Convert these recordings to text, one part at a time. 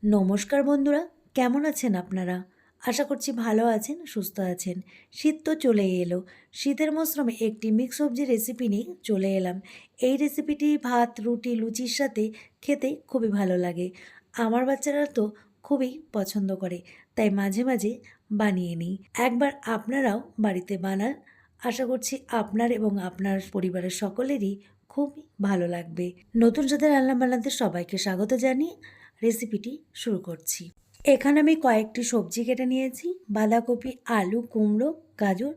নমস্কার বন্ধুরা, কেমন আছেন আপনারা? আশা করছি ভালো আছেন, সুস্থ আছেন। শীত তো চলেই এলো। শীতের মরশুমে একটি মিক্স সবজি রেসিপি নিয়ে চলে এলাম। এই রেসিপিটি ভাত, রুটি, লুচির সাথে খেতে খুবই ভালো লাগে। আমার বাচ্চারা তো খুবই পছন্দ করে, তাই মাঝে মাঝে বানিয়ে নিই। একবার আপনারাও বাড়িতে বানান। আশা করছি আপনার এবং আপনার পরিবারের সকলেরই খুবই ভালো লাগবে। নতুন সাথে রান্না বান্নাতে সবাইকে স্বাগত জানিয়ে রেসিপিটি শুরু করছি। এখানে আমি কয়েকটি সবজি কেটে নিয়েছি: বাঁধাকপি, আলু, কুমড়ো, গাজর,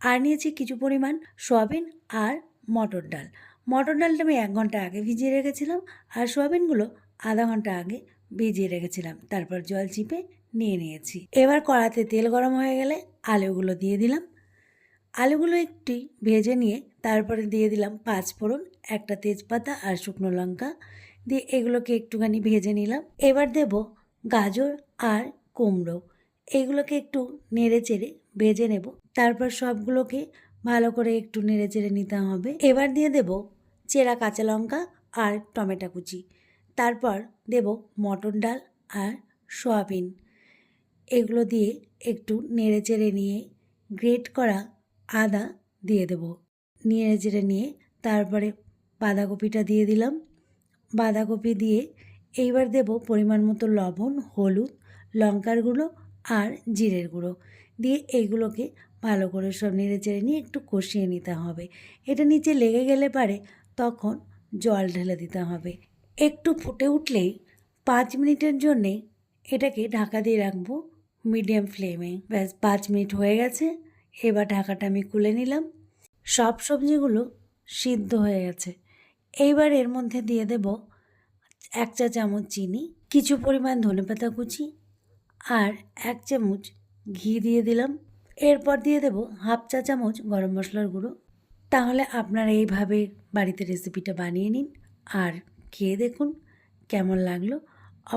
আর নিয়েছি কিছু পরিমাণ সয়াবিন আর মটর ডাল। মটর ডালটা আমি 1 ঘন্টা আগে ভিজিয়ে রেখেছিলাম, আর সয়াবিনগুলো আধা ঘন্টা আগে ভিজিয়ে রেখেছিলাম। তারপর জল চিপে নিয়ে নিয়েছি। এবার কড়াতে তেল গরম হয়ে গেলে আলুগুলো দিয়ে দিলাম। আলুগুলো একটু ভেজে নিয়ে তারপরে দিয়ে দিলাম 5 ফোড়ন, একটা তেজপাতা আর শুকনো লঙ্কা দিয়ে এগুলোকে একটুখানি ভেজে নিলাম। এবার দেব গাজর আর কুমড়ো, এগুলোকে একটু নেড়ে চেড়ে ভেজে নেব। তারপর সবগুলোকে ভালো করে একটু নেড়ে চেড়ে নিতে হবে। এবার দিয়ে দেব চেরা কাঁচা লঙ্কা আর টমেটো কুচি। তারপর দেব মটর ডাল আর সয়াবিন। এগুলো দিয়ে একটু নেড়ে চেড়ে নিয়ে গ্রেট করা আদা দিয়ে দেব। নেড়ে চেড়ে নিয়ে তারপরে বাঁধাকপিটা দিয়ে দিলাম। বাঁধাকপি দিয়ে এইবার দেব পরিমাণ মতো লবণ, হলুদ, লঙ্কার গুঁড়ো আর জিরের গুঁড়ো দিয়ে এইগুলোকে ভালো করে সব নেড়ে চেড়ে নিয়ে একটু কষিয়ে নিতে হবে। এটা নিচে লেগে গেলে পারে তখন জল ঢেলে দিতে হবে। একটু ফুটে উঠলেই 5 মিনিটের জন্যে এটাকে ঢাকা দিয়ে রাখবো মিডিয়াম ফ্লেমে। ব্যাস 5 মিনিট হয়ে গেছে। এবার ঢাকাটা আমি খুলে নিলাম। সব সবজিগুলো সিদ্ধ হয়ে গেছে। এইবার এর মধ্যে দিয়ে দেব 1 চা চামচ চিনি, কিছু পরিমাণ ধনেপাতা কুচি আর 1 চামচ ঘি দিয়ে দিলাম। এরপর দিয়ে দেব হাফ চা চামচ গরম মশলার গুঁড়ো। তাহলে আপনারা এইভাবে বাড়িতে রেসিপিটা বানিয়ে নিন আর খেয়ে দেখুন কেমন লাগলো।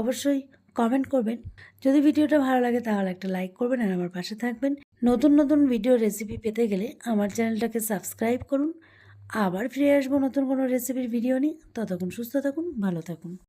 অবশ্যই কমেন্ট করবেন। যদি ভিডিওটা ভালো লাগে তাহলে একটা লাইক করবেন আর আমার পাশে থাকবেন। নতুন নতুন ভিডিও রেসিপি পেতে গেলে আমার চ্যানেলটাকে সাবস্ক্রাইব করুন। আবার ফিরে আসবো নতুন কোনো রেসিপির ভিডিও নিয়ে। ততক্ষণ সুস্থ থাকুন, ভালো থাকুন।